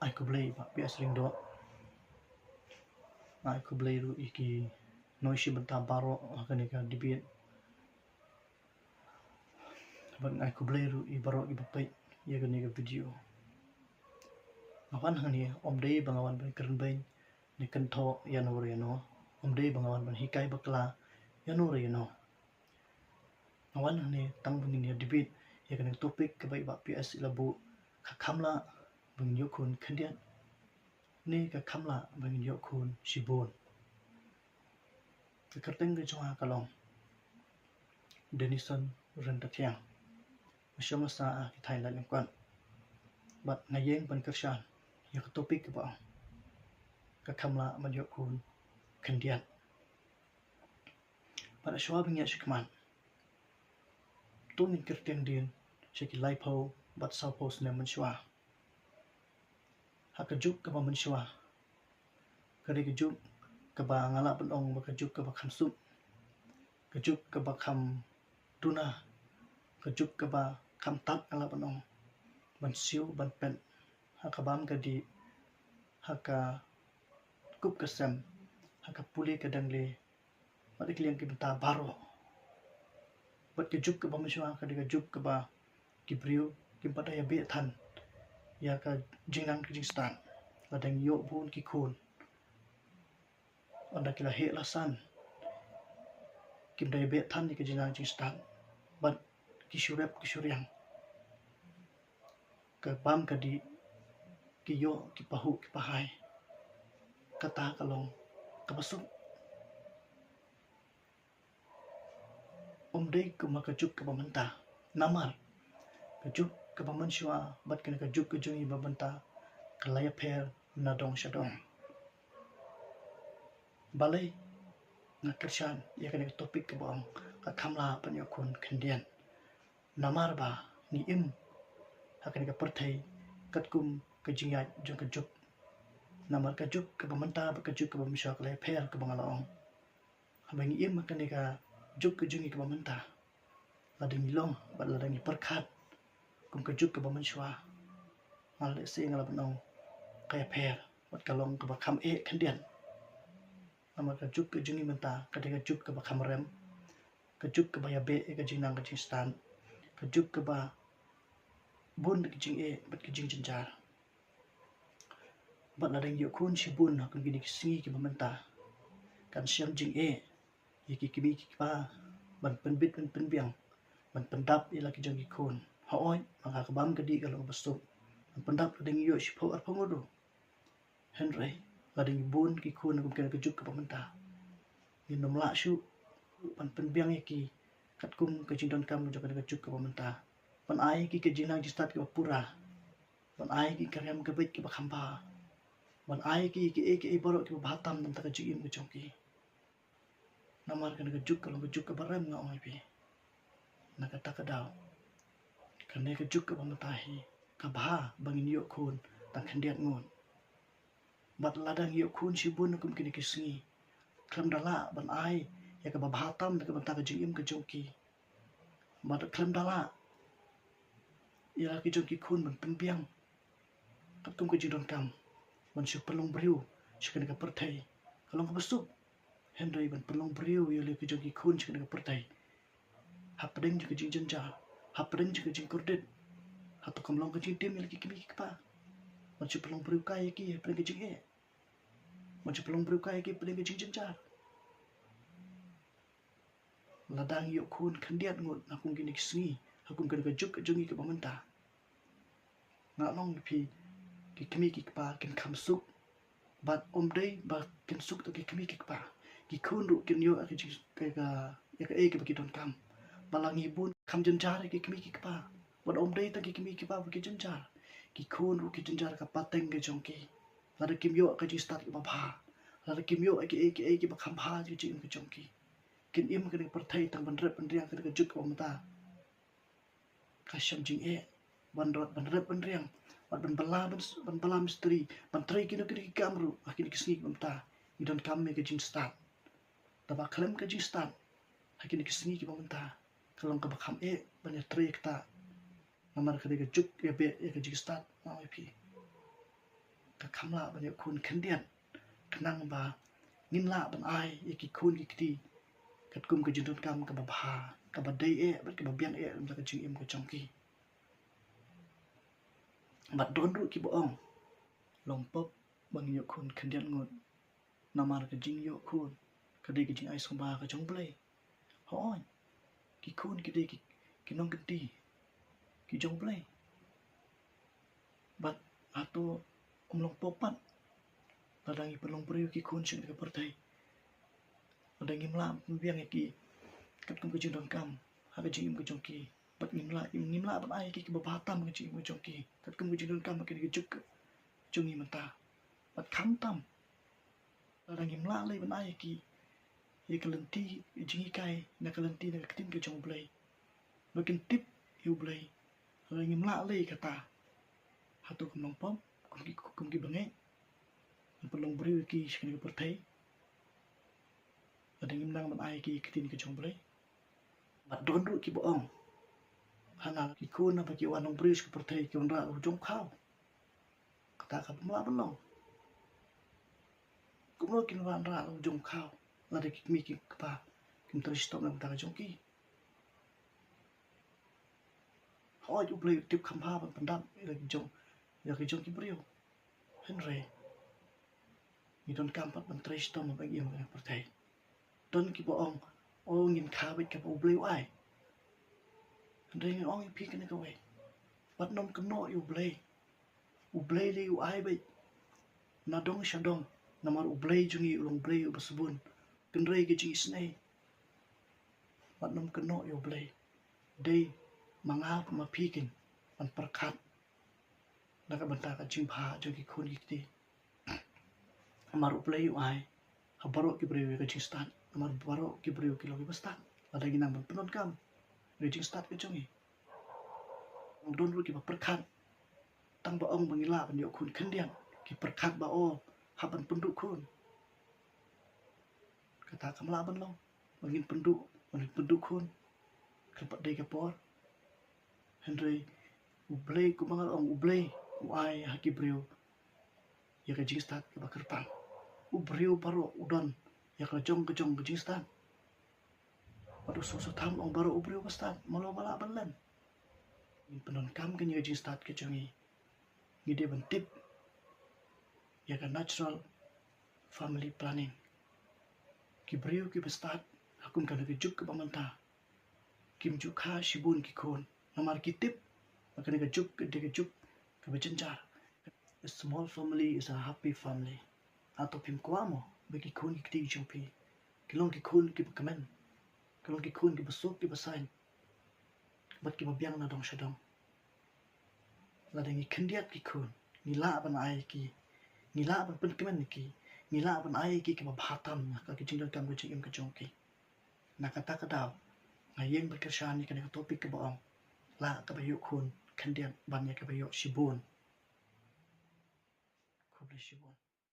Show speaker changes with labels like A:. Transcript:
A: ai ku blei ba pi asling do ai ku blei ru iki noishi benta baro akani ka dibit ban ai ku blei ru I baro I bapai ya gani ka video awan hani om dei bangawan ban keren bain ni kan tho yanor yano om dei bangawan ban hikai bakla yanor yano awan hani tang bungin ya debate ya kan topik ke bai ba PS labu ka khamla bung yokun khandian ni ka khamla bung yokun sibon ke kerteng ke chwa kalong denison renta thiang masyama sa ki Thailand yang kwan bat ngayeng ban kershan ya ka topik ke ba ka khamla ban yokun khandian pada shwa bung ya shikman tunin kerteng din shiki laipo bat sao pos ne man shwa hakajuk ka ba man shwa kare ke juk ka ba ngala ban ong ba ka juk ka ba kham sup ka juk ka ba kham tuna ka juk ka ba kham tat ngala ban ong ban siu ban pen haka bam ka di haka kup ka sem haka puli ka dangle bat ikliang ki benta baro bat ka juk ka ba man shwa ka di ka juk ka ba ki briu ki bata ya be than ya ka jingnang ki jingstan ladang yo bun ki khun anda kila he lasan kim dai be than ni ke jinang jingstan bat ki shurep ki shuryang ka bam ka di ki yo ki pahu ki pahai kata kalong ka basuk om dei ku maka juk ka bamanta namar ka juk ka baman shwa bat ka juk ka jungi babanta kalaya pher na dong shadong balai na kershan ya kan topik ke bang ka khamla pan yakun khandian namar ba ni im hakan ka perthai katkum ka jinga jung ka juk namar ka juk ka bamanta ba ka juk ka bamsha kalaya pher ka bangalong habang im hakan ka juk ka jungi ka bamanta ladang ilong ba ladang perkhat kum ka juk ka baman shwa mal le se ngala banong kaya pher wat kalong ka ba kham e khandian nama ka juk ka jungi menta ka de ka juk ka ba khamrem ka juk ka ba ya be ka jinang ka jingstan ka juk ka ba bun ka jing e bat ka jing jinjar bat la dang yo khun shi bun ha kun gini singi ki menta kan siam jing e yiki kimi ki pa ban pen bit pen biang ban pendap ila ki jong ki khun ha oi maka ka bam ka di ka lo bastu ban pendap la dang yo shi pho ar phangodo henry ladang bun ki khun kum ka juk ka menta ni nomla shu pan pen biang ki kat kum ka jingdon kam jo ka juk ka menta pan ai ki ka jinang jistat ka pura pan ai ki karyam ka bait ki ba khamba pan ai ki baro ki ba hatam nam ta ka jigim ka jongki namar ka juk ka barem nga oi pi na ka ta ka daw kan ne ka juk ka menta hi ka ba bangin yo khun tang khandiat ngon bat ladang yo khun shibun kum kini kisngi klam dala ban ai ya ka bahatam ka banta ka jingim ka jongki bat klam dala ya ki jongki khun ban penbiang kat kum ka jidon kam ban shu pelong briu shikana ka perthai kalong ka basuk henry ban pelong briu ya le ki jongki khun shikana ka perthai hapadeng ka jing janja hapadeng ka jing kordet hatu kam long ka jing tim ya ki kimi ki pa ban shu pelong briu kai ki pelong ka jing e macam pelong berukai ke pelong ke jing jar ladang yo khun khandiat ngot akung gini singi akung kan ka juk jungi ke bamanta nga long phi ki kimi ki pa kin kham suk bat om dei ba kin suk to ki kimi ki pa ki khun ru kin yo ka jing ka ya ka e ke ki don kam balangi bun kham jin jar ki kimi ki pa bat om dei ta ki kimi ki pa ki jin jar ki khun ru ki jin jar ka pateng ke jongki lada kim yo ka ji start ba bha lada kim yo ki ba kham bha ji jing ka jongki kin im ka perthai tang ban rep ban riang ka juk ba mata ka sham jing e ban rot ban rep ban riang ban bala misteri ban trai ki no ki kamru akin ki snik mata ni don kam me ka jing start ta ba klem ka jing start akin ki snik ba mata kalong ka ba kham e ban ya trai ta namar ka juk ya be ka jing start na ip kamla ban yo kun kendian kenang ba ngin la ban ai iki kun ki kti kat kum ka jintun kam ka ba bha ka ba dei bat ka ba biang lam ka jing im ka chong ki bat don ru ki bo ong long pop bang yo kun kendian ngot namar ka jing yo kun ka dei ka jing ai som ba ka chong play hoi ki kun ki dei ki nong kti ki chong play bat ato long popat ladangi pelong beriu ki kun sing ka pertai ladangi mlam biang ki kat kum ka jing don kam ha ka jing im ka chong ki bat ngimla ban ai ki ba batam ka jing im ka chong ki kat kum ka jing don kam ka ki juk chung i manta bat kham tam ladangi mla lai ban ai ki ye kalenti jing i kai na kalenti na katin ka chong play bakin tip yu play ladangi mla lai kata hatu kum long pom kum ki bangai pelong beriu ki sing ka pertai ada ngimnang ban ai ki katin ka chong play bat don ru ki bo ong hana ki kun na ki wan long beriu ka pertai ki wan ra jong khao kata ka mla ban long kum ro ki wan ra jong khao la de ki mi ki pa kim ter stop na ta ka chong ki hoi u play tip kham ha ban pandam ya ki jong ki beriu henry ni don kampat ban tre stop ma bagi ma pertai don ki bo ong ngin kha bit ka bo bleu ai ndai ngi ong pi kan ka we bat nom ka no u blei le u ai bit na dong shadong namar u blei jungi ulong blei u basbun kan rei ki ji snei bat nom ka no u blei dei mangap ma pi kin an perkat na ka banta ka jing pha jungi khun ki ti amar u blei u ai habaro ki breu ka jing stan amar baro ki breu ki logi bastan ada ginang ban penon kam rejing start ke chongi ong don ru ki ba perkhat tang ba ong bangila ban yo kun kendian ki perkhat ba o haban penduk kun kata kamla ban long bangin penduk kun kepat dei ka por henry ublei ku mangal ong ublei u ai haki breu ya ka jing start ka ba kerpang ubreu baro udon ya ka jong ka jing start waduh susu tam ong baro ubreu ka start malo bala balan in penon kam kan ya jing start ka jongi ngide ban tip ya ka natural family planning ki breu ki start hakun kan ka juk ka bamanta kim juk kha shibun ki khon namar ki tip akan ka juk ka bejenjar a small family is a happy family atau pim kuamo bagi khon ki ti chopi kilong ki khon ki kamen kilong ki khon ki besok ki basain bat ki babiang na dong shadong la dengi kendiat ki khon ni la ban ai ki ni la ban pen kamen ki ni la ban ai ki ba bhatam ka ki jingdon kam ki im ka chong ki na kata ka daw ngayeng berkesyan ni kan topik ke boong la ka bayu khon kendiat ban ya ka bayu shibun khubli shibun